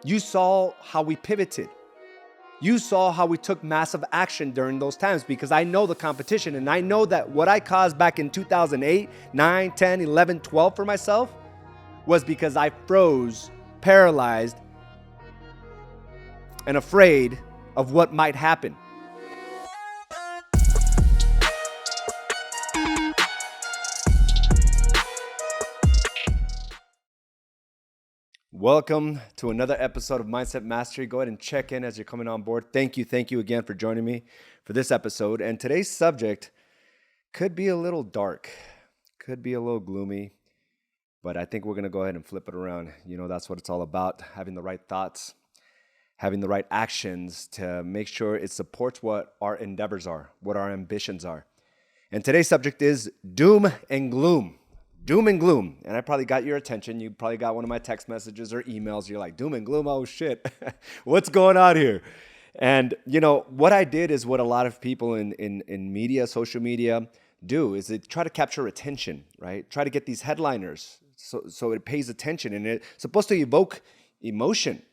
You saw how we pivoted. You saw how we took massive action during those times, because I know the competition, and I know that what I caused back in 2008, 9, 10, 11, 12 for myself was because I froze, paralyzed, and afraid of what might happen. Welcome to another episode of Mindset Mastery. Go ahead and check in as you're coming on board. Thank you again for joining me for this episode. And today's subject could be a little dark, could be a little gloomy, but I think we're going to go ahead and flip it around. You know, that's what it's all about, having the right thoughts, having the right actions to make sure it supports what our endeavors are, what our ambitions are. And today's subject is doom and gloom. Doom and gloom. And I probably got your attention. You probably got one of my text messages or emails. You're like, doom and gloom? Oh, shit. What's going on here? And, you know, what I did is what a lot of people in media, social media do, is they try to capture attention, right? Try to get these headliners so it pays attention. And it's supposed to evoke emotion,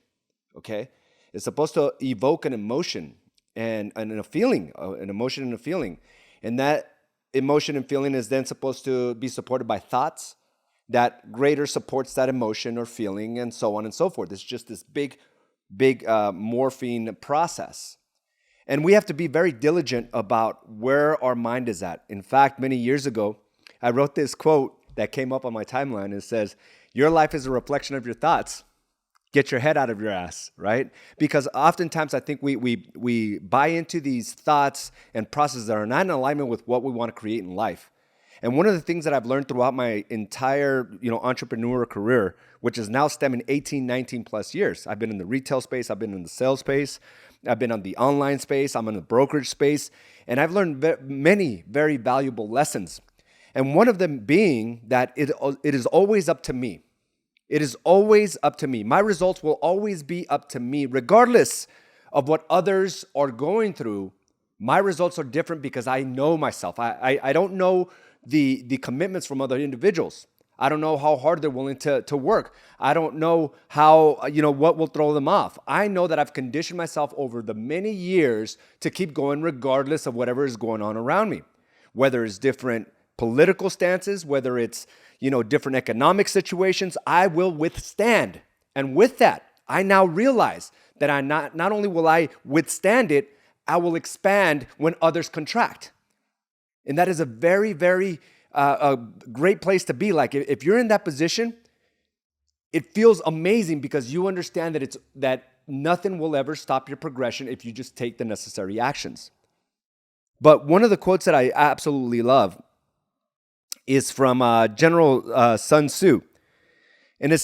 okay? It's supposed to evoke an emotion and a feeling, an emotion and a feeling. And that emotion and feeling is then supposed to be supported by thoughts that greater supports that emotion or feeling, and so on and so forth. It's just this big morphine process. And we have to be very diligent about where our mind is at. In fact, many years ago, I wrote this quote that came up on my timeline. It says, "Your life is a reflection of your thoughts. Get your head out of your ass," right? Because oftentimes I think we buy into these thoughts and processes that are not in alignment with what we want to create in life. And one of the things that I've learned throughout my entire, entrepreneur career, which is now stemming 18, 19 plus years. I've been in the retail space, I've been in the sales space, I've been on the online space, I'm in the brokerage space, and I've learned many very valuable lessons. And one of them being that it is always up to me. It is always up to me. My results will always be up to me, regardless of what others are going through. My results are different because I know myself. I don't know the commitments from other individuals. I don't know how hard they're willing to work. I don't know how, what will throw them off. I know that I've conditioned myself over the many years to keep going regardless of whatever is going on around me, whether it's different political stances, whether it's different economic situations. I will withstand. And with that, I now realize that I not only will I withstand it, I will expand when others contract. And that is a very, very a great place to be. Like if you're in that position, it feels amazing because you understand that nothing will ever stop your progression if you just take the necessary actions. But one of the quotes that I absolutely love is from General Sun Tzu. And he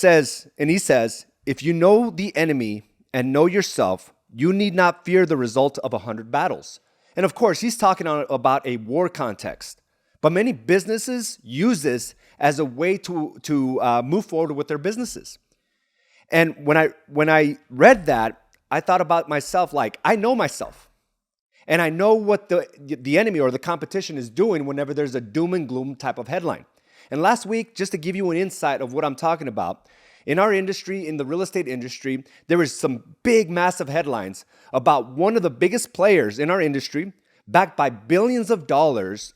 says, if you know the enemy and know yourself, you need not fear the result of 100 battles. And of course, he's talking about a war context. But many businesses use this as a way to move forward with their businesses. And when I read that, I thought about myself, like, I know myself. And I know what the enemy or the competition is doing whenever there's a doom and gloom type of headline. And last week, just to give you an insight of what I'm talking about, in our industry, in the real estate industry, there was some big, massive headlines about one of the biggest players in our industry, backed by billions of dollars,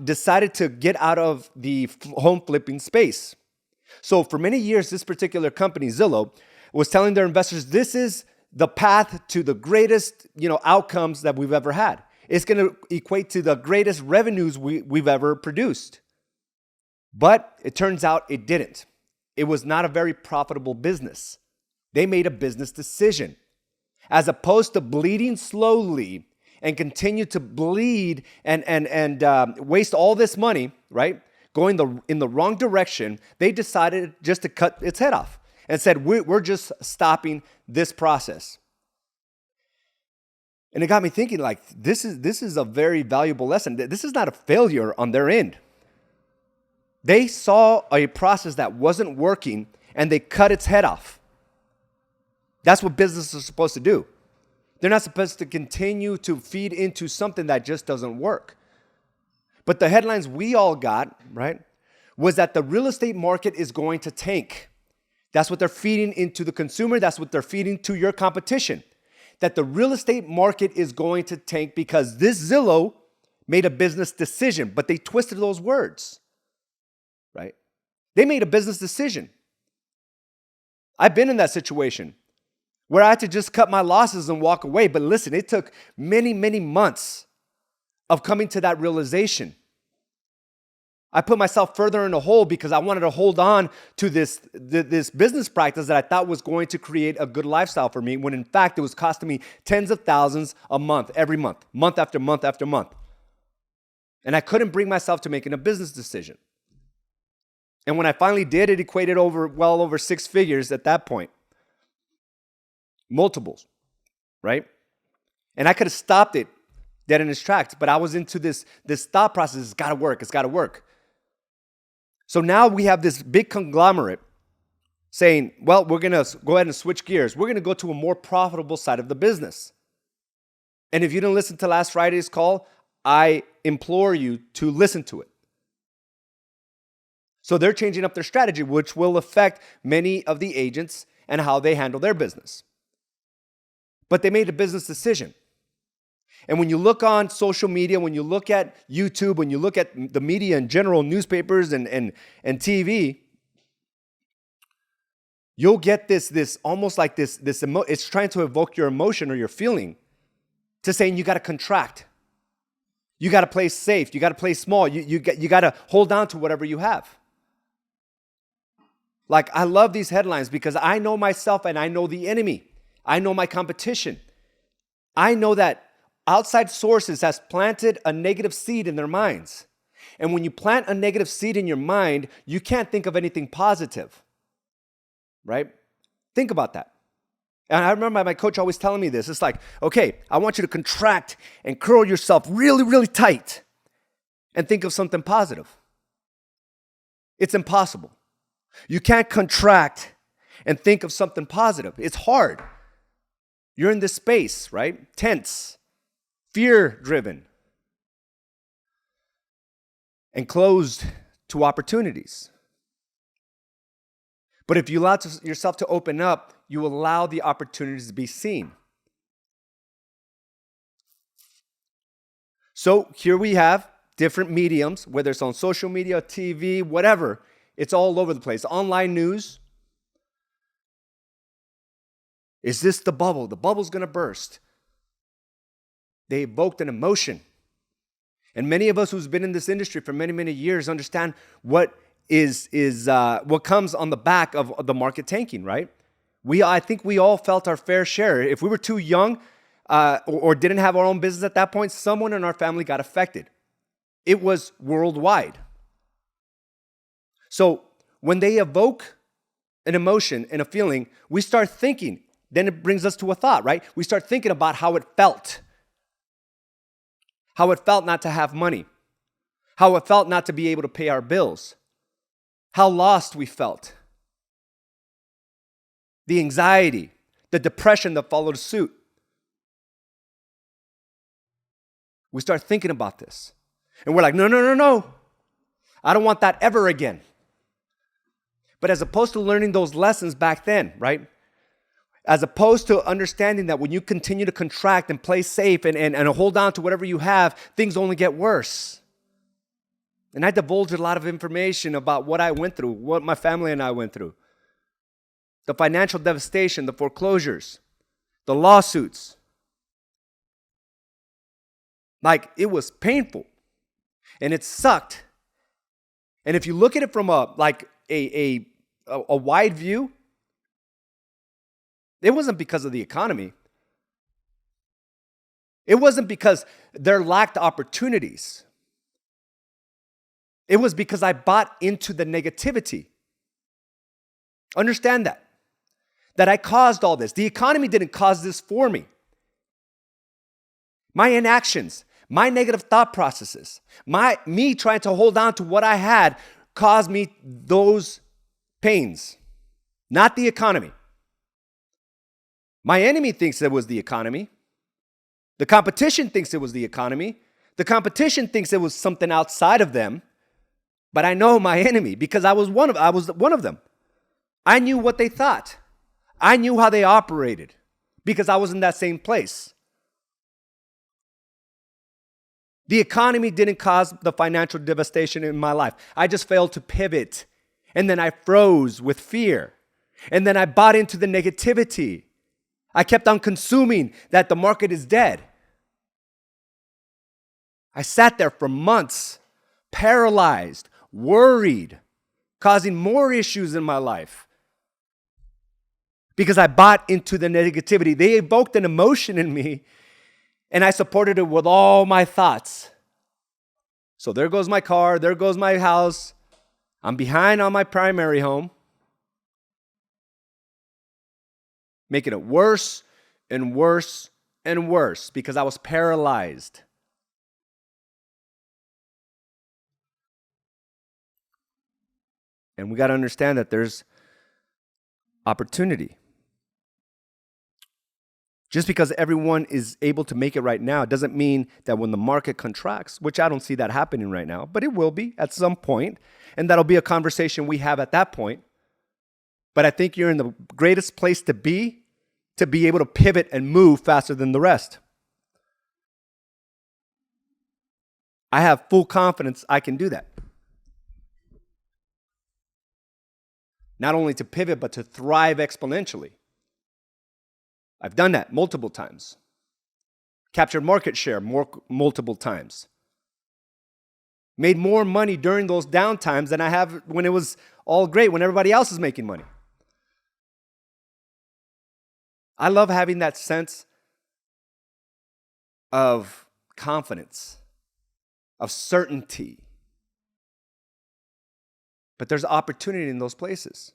decided to get out of the home flipping space. So for many years, this particular company, Zillow, was telling their investors, this is the path to the greatest, outcomes that we've ever had. It's going to equate to the greatest revenues we've ever produced. But it turns out it didn't. It was not a very profitable business. They made a business decision. As opposed to bleeding slowly and continue to bleed and waste all this money, right? Going in the wrong direction, they decided just to cut its head off. And said, we're just stopping this process. And it got me thinking, like, this is a very valuable lesson. This is not a failure on their end. They saw a process that wasn't working, and they cut its head off. That's what businesses are supposed to do. They're not supposed to continue to feed into something that just doesn't work. But the headlines we all got, right, was that the real estate market is going to tank. That's what they're feeding into the consumer. That's what they're feeding to your competition. That the real estate market is going to tank because this Zillow made a business decision, but they twisted those words, right? They made a business decision. I've been in that situation where I had to just cut my losses and walk away. But listen, it took many, many months of coming to that realization. I put myself further in a hole because I wanted to hold on to this business practice that I thought was going to create a good lifestyle for me, when in fact it was costing me tens of thousands a month, every month, month after month after month. And I couldn't bring myself to making a business decision. And when I finally did, it equated well over 6 figures at that point. Multiples, right? And I could have stopped it dead in its tracks, but I was into this thought process. It's got to work. It's got to work. So now we have this big conglomerate saying, well, we're going to go ahead and switch gears. We're going to go to a more profitable side of the business. And if you didn't listen to last Friday's call, I implore you to listen to it. So they're changing up their strategy, which will affect many of the agents and how they handle their business. But they made a business decision. And when you look on social media, when you look at YouTube, when you look at the media in general, newspapers and TV, you'll get this almost like this it's trying to evoke your emotion or your feeling to saying you got to contract. You got to play safe. You got to play small. You got to hold on to whatever you have. Like, I love these headlines because I know myself and I know the enemy. I know my competition. I know that outside sources has planted a negative seed in their minds. And when you plant a negative seed in your mind, you can't think of anything positive, right? Think about that. And I remember my coach always telling me this. It's like, okay, I want you to contract and curl yourself really, really tight and think of something positive. It's impossible. You can't contract and think of something positive. It's hard. You're in this space, right? Tense, fear-driven, and closed to opportunities. But if you allow yourself to open up, you allow the opportunities to be seen. So here we have different mediums, whether it's on social media, TV, whatever. It's all over the place. Online news. Is this the bubble? The bubble's going to burst. They evoked an emotion. And many of us who's been in this industry for many, many years understand what what comes on the back of the market tanking, right? I think we all felt our fair share. If we were too young or didn't have our own business at that point, someone in our family got affected. It was worldwide. So when they evoke an emotion and a feeling, we start thinking. Then it brings us to a thought, right? We start thinking about how it felt. How it felt not to have money. How it felt not to be able to pay our bills. How lost we felt. The anxiety, the depression that followed suit. We start thinking about this. And we're like, no. I don't want that ever again. But as opposed to learning those lessons back then, right? As opposed to understanding that when you continue to contract and play safe and hold on to whatever you have, things only get worse. And I divulged a lot of information about what I went through, what my family and I went through. The financial devastation, the foreclosures, the lawsuits. Like, it was painful. And it sucked. And if you look at it from a wide view, it wasn't because of the economy. It wasn't because there lacked opportunities. It was because I bought into the negativity. Understand that I caused all this. The economy didn't cause this for me. My inactions, my negative thought processes, me trying to hold on to what I had caused me those pains, not the economy. My enemy thinks it was the economy. The competition thinks it was the economy. The competition thinks it was something outside of them. But I know my enemy because I was one of them. I knew what they thought. I knew how they operated because I was in that same place. The economy didn't cause the financial devastation in my life. I just failed to pivot. And then I froze with fear. And then I bought into the negativity. I kept on consuming that the market is dead. I sat there for months, paralyzed, worried, causing more issues in my life because I bought into the negativity. They evoked an emotion in me, and I supported it with all my thoughts. So there goes my car, there goes my house. I'm behind on my primary home, making it worse and worse and worse because I was paralyzed. And we got to understand that there's opportunity. Just because everyone is able to make it right now doesn't mean that when the market contracts, which I don't see that happening right now, but it will be at some point, and that'll be a conversation we have at that point. But I think you're in the greatest place to be able to pivot and move faster than the rest. I have full confidence I can do that. Not only to pivot, but to thrive exponentially. I've done that multiple times. Captured market share multiple times. Made more money during those down times than I have when it was all great, when everybody else is making money. I love having that sense of confidence, of certainty. But there's opportunity in those places.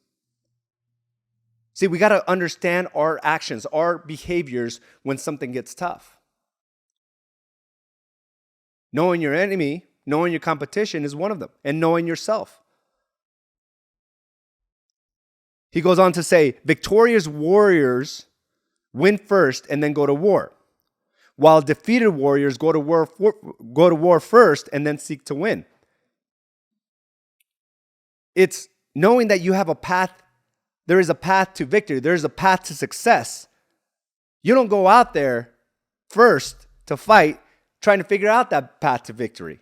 See, we got to understand our actions, our behaviors when something gets tough. Knowing your enemy, knowing your competition is one of them, and knowing yourself. He goes on to say, victorious warriors win first and then go to war, while defeated warriors go to war first and then seek to win. It's knowing that you have a path. There is a path to victory. There is a path to success. You don't go out there first to fight, trying to figure out that path to victory.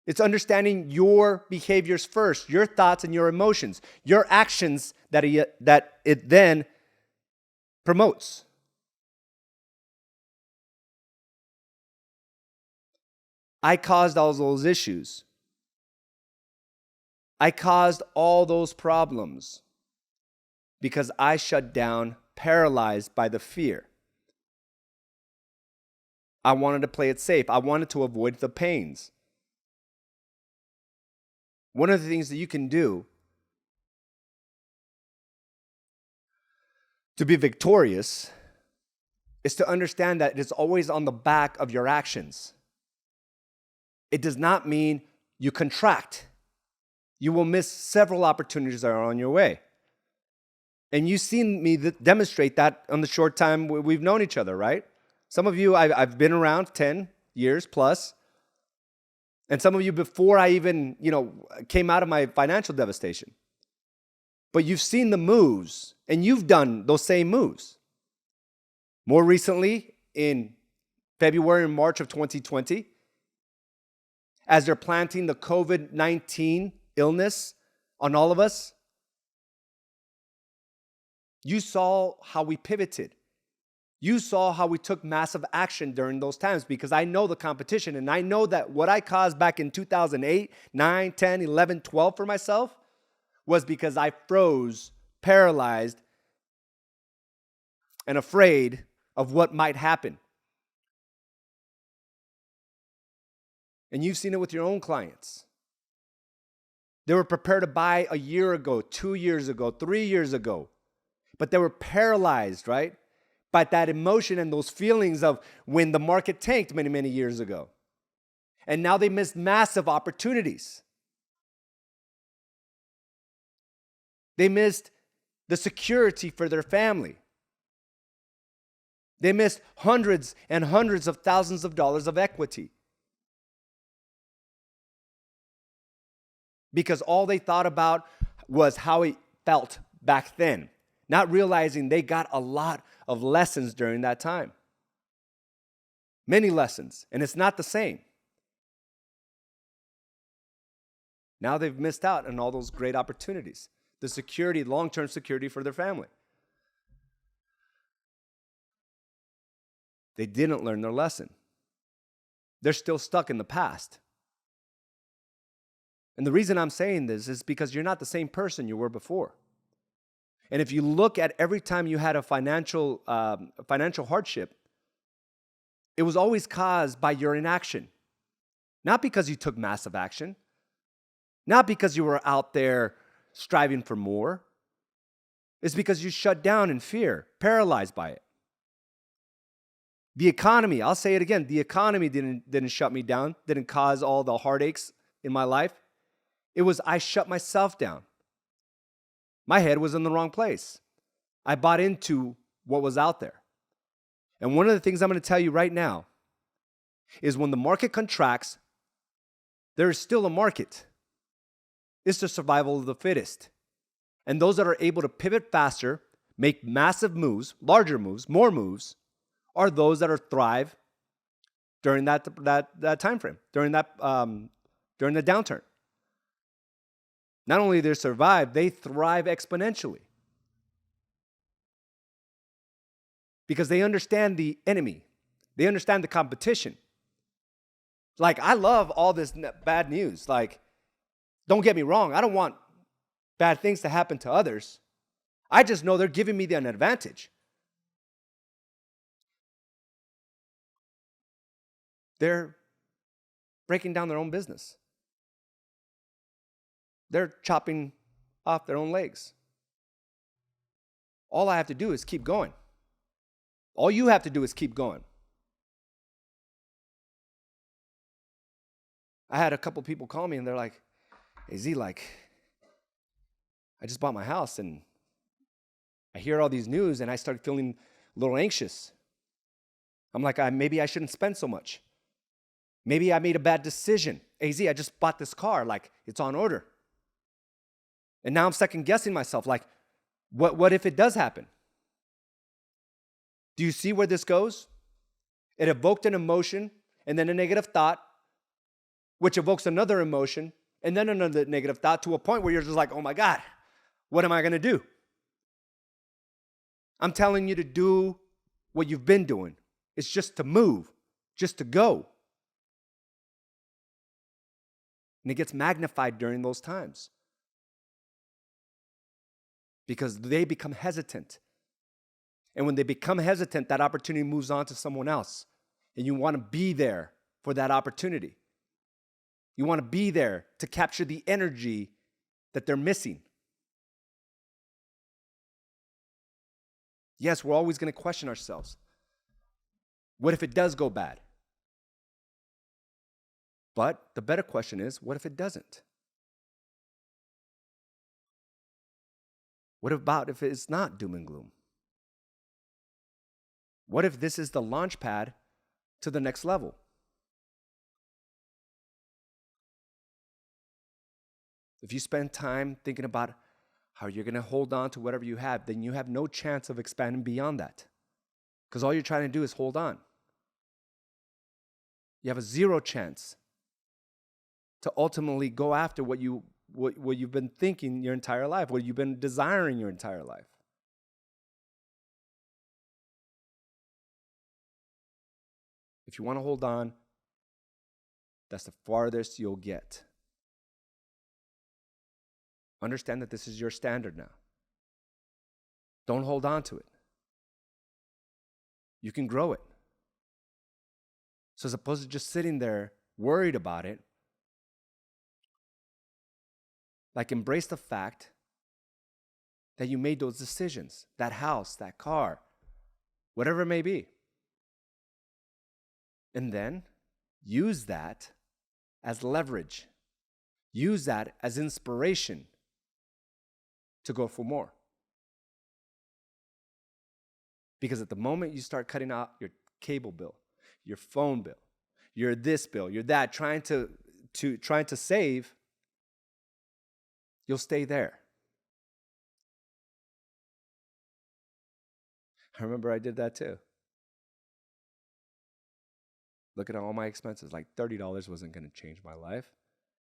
It's understanding your behaviors first, your thoughts and your emotions, your actions that it then promotes. I caused all those issues. I caused all those problems because I shut down, paralyzed by the fear. I wanted to play it safe. I wanted to avoid the pains. One of the things that you can do to be victorious is to understand that it's always on the back of your actions. It does not mean you contract. You will miss several opportunities that are on your way. And you've seen me demonstrate that on the short time we've known each other, right? Some of you, I've been around 10 years plus. And some of you before I even, came out of my financial devastation. But you've seen the moves, and you've done those same moves. More recently, in February and March of 2020, as they're planting the COVID-19 illness on all of us, you saw how we pivoted. You saw how we took massive action during those times because I know the competition and I know that what I caused back in 2008, 9, 10, 11, 12 for myself was because I froze, paralyzed, and afraid of what might happen. And you've seen it with your own clients. They were prepared to buy a year ago, 2 years ago, 3 years ago. But they were paralyzed, right? By that emotion and those feelings of when the market tanked many, many years ago. And now they missed massive opportunities. They missed the security for their family. They missed hundreds and hundreds of thousands of dollars of equity. because all they thought about was how it felt back then, not realizing they got a lot of lessons during that time. Many lessons, and it's not the same. Now they've missed out on all those great opportunities, the security, long-term security for their family. They didn't learn their lesson. They're still stuck in the past. And the reason I'm saying this is because you're not the same person you were before. And if you look at every time you had a financial hardship, it was always caused by your inaction. Not because you took massive action. Not because you were out there striving for more. It's because you shut down in fear, paralyzed by it. The economy, I'll say it again, the economy didn't shut me down, didn't cause all the heartaches in my life. It was I shut myself down. My head was in the wrong place. I bought into what was out there. And one of the things I'm going to tell you right now is when the market contracts, there is still a market. It's the survival of the fittest. And those that are able to pivot faster, make massive moves, larger moves, more moves, are those that are thrive during that time frame, during the downturn. Not only do they survive, they thrive exponentially. Because they understand the enemy. They understand the competition. Like, I love all this bad news. Like, don't get me wrong. I don't want bad things to happen to others. I just know they're giving me an advantage. They're breaking down their own business. They're chopping off their own legs. All I have to do is keep going. All you have to do is keep going. I had a couple people call me and they're like, "Hey Z, like, I just bought my house and I hear all these news and I started feeling a little anxious. I'm like, maybe I shouldn't spend so much. Maybe I made a bad decision. Hey Z, I just bought this car, like, it's on order. And now I'm second guessing myself, like, what if it does happen? Do you see where this goes? It evoked an emotion and then a negative thought, which evokes another emotion and then another negative thought to a point where you're just like, oh my God, what am I going to do? I'm telling you to do what you've been doing. It's just to move, just to go. And it gets magnified during those times because they become hesitant. And when they become hesitant, that opportunity moves on to someone else. And you want to be there for that opportunity. You want to be there to capture the energy that they're missing. Yes, we're always going to question ourselves. What if it does go bad? But the better question is, what if it doesn't? What about if it's not doom and gloom? What if this is the launch pad to the next level? If you spend time thinking about how you're going to hold on to whatever you have, then you have no chance of expanding beyond that. Because all you're trying to do is hold on. You have a zero chance to ultimately go after what you've been thinking your entire life, what you've been desiring your entire life. If you want to hold on, that's the farthest you'll get. Understand that this is your standard now. Don't hold on to it. You can grow it. So as opposed to just sitting there worried about it, like, embrace the fact that you made those decisions, that house, that car, whatever it may be. And then use that as leverage. Use that as inspiration to go for more. Because at the moment you start cutting out your cable bill, your phone bill, your this bill, your that, trying to save, You'll stay there. I remember I did that too. Look at all my expenses. Like $30 wasn't going to change my life,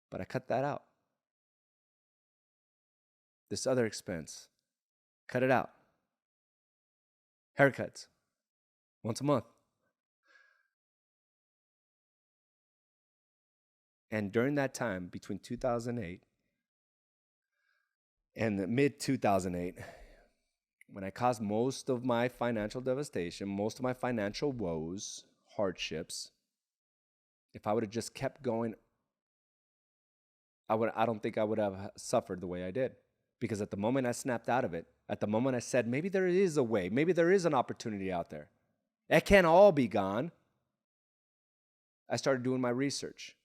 but I cut that out. This other expense, cut it out. Haircuts, once a month. And during that time, between 2008 and the mid-2008, when I caused most of my financial devastation, most of my financial woes, hardships, if I would have just kept going, I don't think I would have suffered the way I did. Because at the moment I snapped out of it, at the moment I said, maybe there is a way, maybe there is an opportunity out there. It can't all be gone. I started doing my research.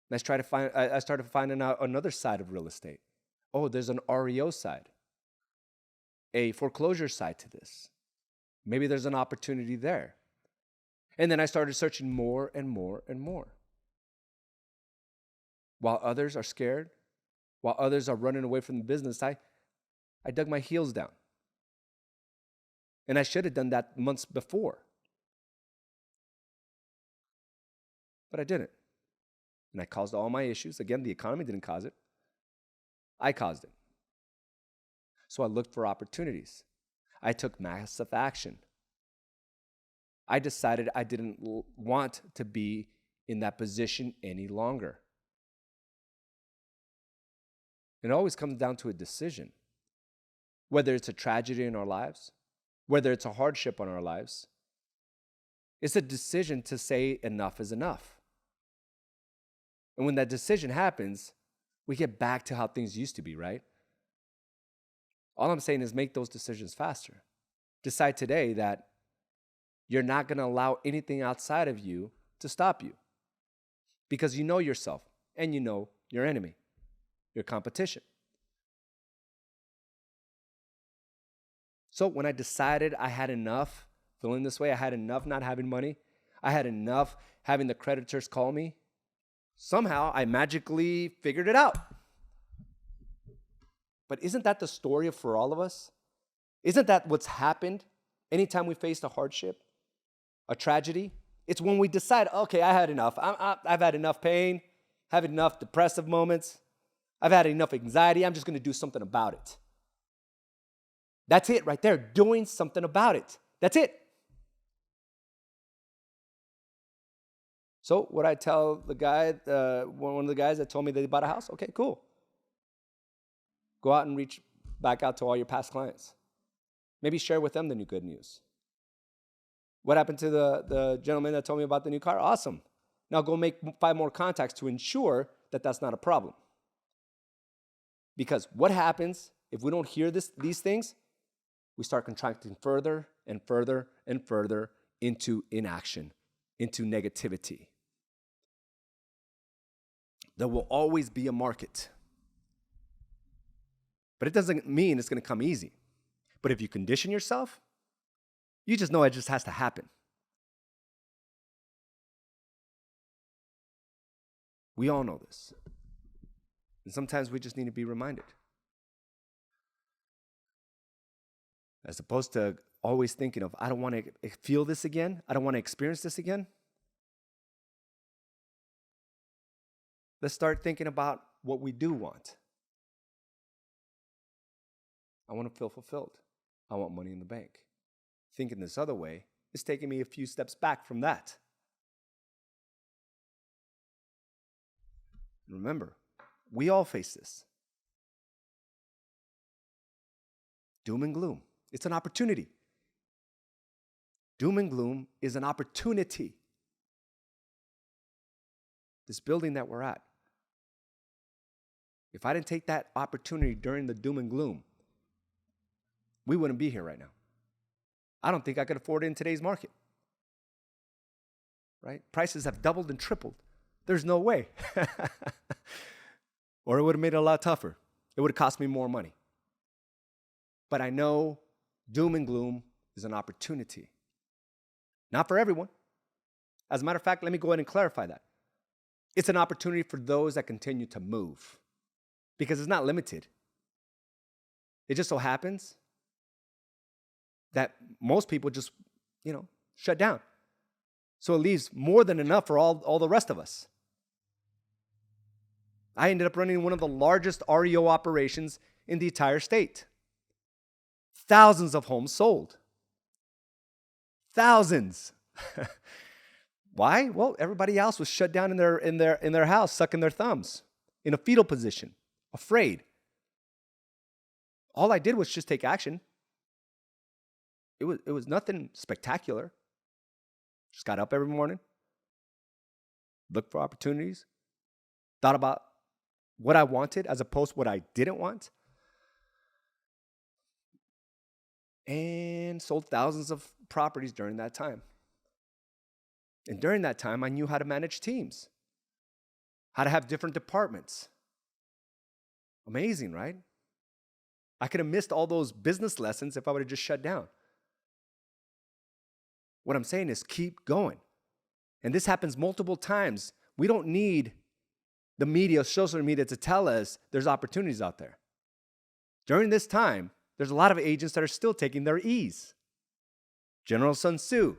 And I started finding out another side of real estate. Oh, there's an REO side, a foreclosure side to this. Maybe there's an opportunity there. And then I started searching more and more and more. While others are scared, while others are running away from the business, I dug my heels down. And I should have done that months before. But I didn't. And I caused all my issues. Again, the economy didn't cause it. I caused it. So I looked for opportunities. I took massive action. I decided I didn't want to be in that position any longer. It always comes down to a decision. Whether it's a tragedy in our lives, whether it's a hardship on our lives, it's a decision to say enough is enough. And when that decision happens, we get back to how things used to be, right? All I'm saying is make those decisions faster. Decide today that you're not going to allow anything outside of you to stop you. Because you know yourself and you know your enemy, your competition. So when I decided I had enough feeling this way, I had enough not having money, I had enough having the creditors call me, somehow I magically figured it out. But isn't that the story for all of us? Isn't that what's happened anytime we faced a hardship, a tragedy? It's when we decide, okay, I had enough. I've had enough pain, have enough depressive moments. I've had enough anxiety. I'm just going to do something about it. That's it right there, doing something about it. That's it. So what I tell the guy, one of the guys that told me they bought a house, okay, cool. Go out and reach back out to all your past clients. Maybe share with them the new good news. What happened to the gentleman that told me about the new car? Awesome. Now go make 5 more contacts to ensure that that's not a problem. Because what happens if we don't hear these things? We start contracting further and further and further into inaction, into negativity. There will always be a market. But it doesn't mean it's going to come easy. But if you condition yourself, you just know it just has to happen. We all know this. And sometimes we just need to be reminded. As opposed to always thinking of, I don't want to feel this again. I don't want to experience this again. Let's start thinking about what we do want. I want to feel fulfilled. I want money in the bank. Thinking this other way is taking me a few steps back from that. Remember, we all face this. Doom and gloom. It's an opportunity. Doom and gloom is an opportunity. This building that we're at. If I didn't take that opportunity during the doom and gloom, we wouldn't be here right now. I don't think I could afford it in today's market. Right? Prices have doubled and tripled. There's no way. Or it would have made it a lot tougher. It would have cost me more money. But I know doom and gloom is an opportunity. Not for everyone. As a matter of fact, let me go ahead and clarify that. It's an opportunity for those that continue to move. because it's not limited. It just so happens that most people just, shut down. So it leaves more than enough for all the rest of us. I ended up running one of the largest REO operations in the entire state. Thousands of homes sold. Thousands. Why? Well, everybody else was shut down in their house, sucking their thumbs, in a fetal position, afraid. All I did was just take action. It was nothing spectacular. Just got up every morning, looked for opportunities, thought about what I wanted as opposed to what I didn't want, and sold thousands of properties during that time. And during that time, I knew how to manage teams, how to have different departments. Amazing, right? I could have missed all those business lessons if I would have just shut down. What I'm saying is keep going. And this happens multiple times. We don't need the media, social media to tell us there's opportunities out there. During this time, there's a lot of agents that are still taking their ease. General Sun Tzu.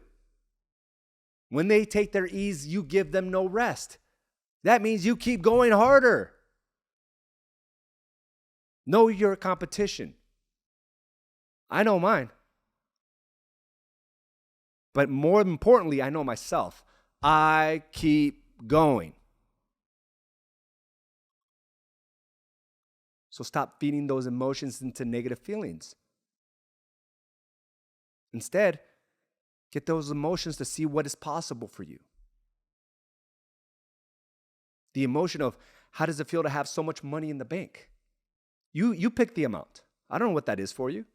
When they take their ease, you give them no rest. That means you keep going harder. Know your competition. I know mine. But more importantly, I know myself. I keep going. So stop feeding those emotions into negative feelings. Instead, get those emotions to see what is possible for you. The emotion of how does it feel to have so much money in the bank? You pick the amount. I don't know what that is for you.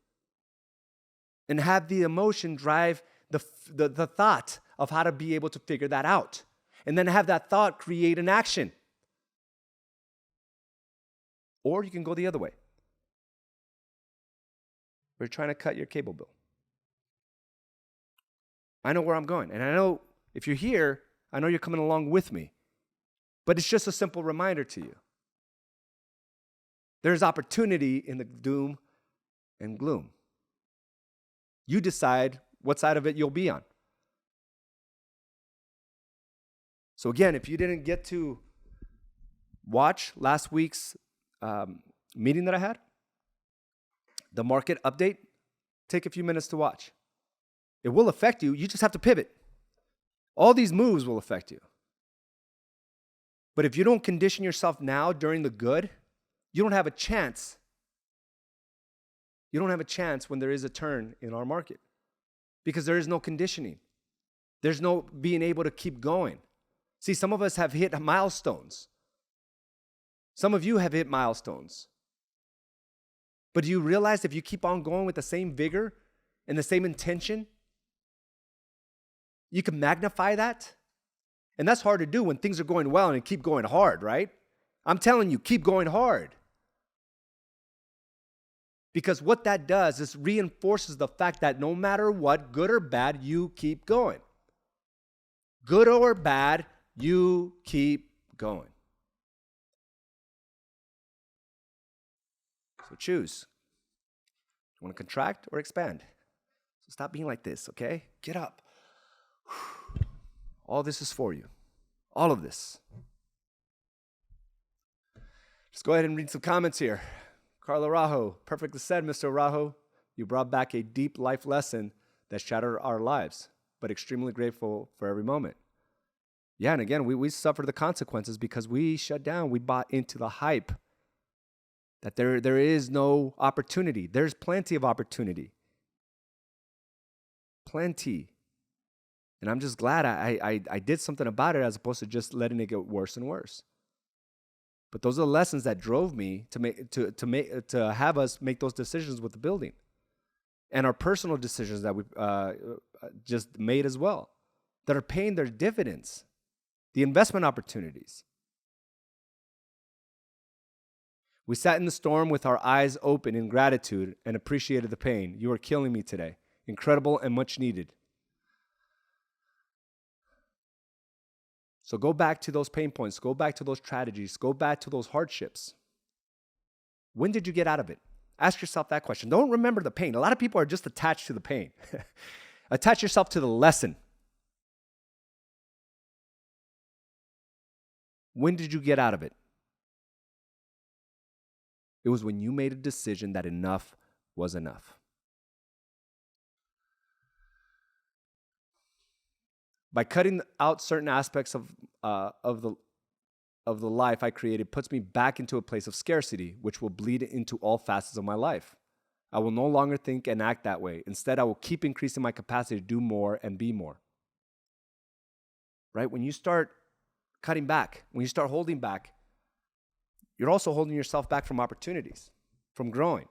And have the emotion drive the thought of how to be able to figure that out. And then have that thought create an action. Or you can go the other way. We're trying to cut your cable bill. I know where I'm going. And I know if you're here, I know you're coming along with me. But it's just a simple reminder to you. There's opportunity in the doom and gloom. You decide what side of it you'll be on. So again, if you didn't get to watch last week's meeting that I had, the market update, take a few minutes to watch. It will affect you. You just have to pivot. All these moves will affect you. But if you don't condition yourself now during the good, you don't have a chance. You don't have a chance when there is a turn in our market because there is no conditioning. There's no being able to keep going. See, some of us have hit milestones. Some of you have hit milestones. But do you realize if you keep on going with the same vigor and the same intention, you can magnify that? And that's hard to do when things are going well and keep going hard, right? I'm telling you, keep going hard. Because what that does is reinforces the fact that no matter what, good or bad, you keep going. Good or bad, you keep going. So choose. You want to contract or expand? So stop being like this, okay? Get up. All this is for you. All of this. Just go ahead and read some comments here. Carl Araujo, perfectly said, Mr. Araujo. You brought back a deep life lesson that shattered our lives, but extremely grateful for every moment. Yeah, and again, we suffered the consequences because we shut down. We bought into the hype that there is no opportunity. There's plenty of opportunity. Plenty. And I'm just glad I did something about it as opposed to just letting it get worse and worse. But those are the lessons that drove me to have us make those decisions with the building, and our personal decisions that we just made as well, that are paying their dividends, the investment opportunities. We sat in the storm with our eyes open in gratitude and appreciated the pain. You are killing me today. Incredible and much needed. So go back to those pain points. Go back to those tragedies. Go back to those hardships. When did you get out of it? Ask yourself that question. Don't remember the pain. A lot of people are just attached to the pain. Attach yourself to the lesson. When did you get out of it? It was when you made a decision that enough was enough. By cutting out certain aspects of the life I created puts me back into a place of scarcity, which will bleed into all facets of my life. I will no longer think and act that way. Instead, I will keep increasing my capacity to do more and be more. Right? When you start cutting back, when you start holding back, you're also holding yourself back from opportunities, from growing,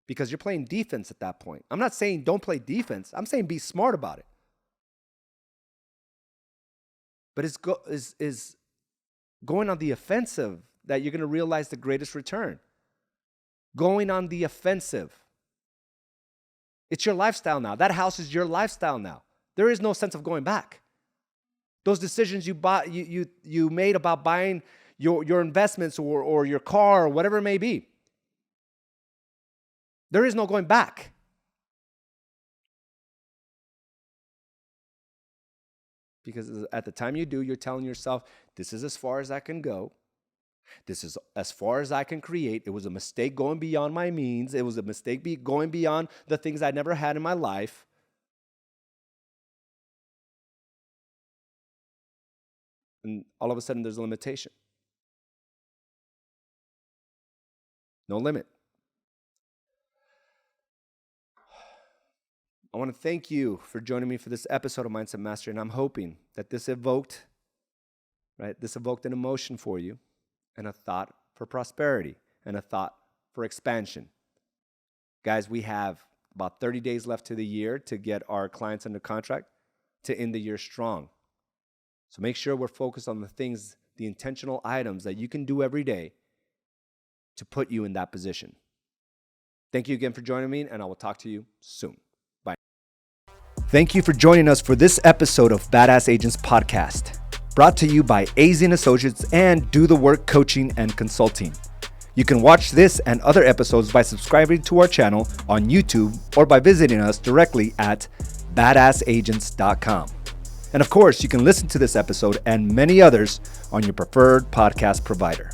because you're playing defense at that point. I'm not saying don't play defense. I'm saying be smart about it. But it's going on the offensive that you're going to realize the greatest return. Going on the offensive. It's your lifestyle now. That house is your lifestyle now. There is no sense of going back. Those decisions you made about buying your investments or your car or whatever it may be, there is no going back. Because at the time you do, you're telling yourself, this is as far as I can go. This is as far as I can create. It was a mistake going beyond my means. It was a mistake going beyond the things I never had in my life. And all of a sudden, there's a limitation. No limit. I want to thank you for joining me for this episode of Mindset Mastery, and I'm hoping that this evoked an emotion for you and a thought for prosperity and a thought for expansion. Guys, we have about 30 days left to the year to get our clients under contract to end the year strong. So make sure we're focused on the things, the intentional items that you can do every day to put you in that position. Thank you again for joining me, and I will talk to you soon. Thank you for joining us for this episode of Badass Agents Podcast, brought to you by AZ & Associates and Do the Work Coaching and Consulting. You can watch this and other episodes by subscribing to our channel on YouTube or by visiting us directly at badassagents.com. And of course, you can listen to this episode and many others on your preferred podcast provider.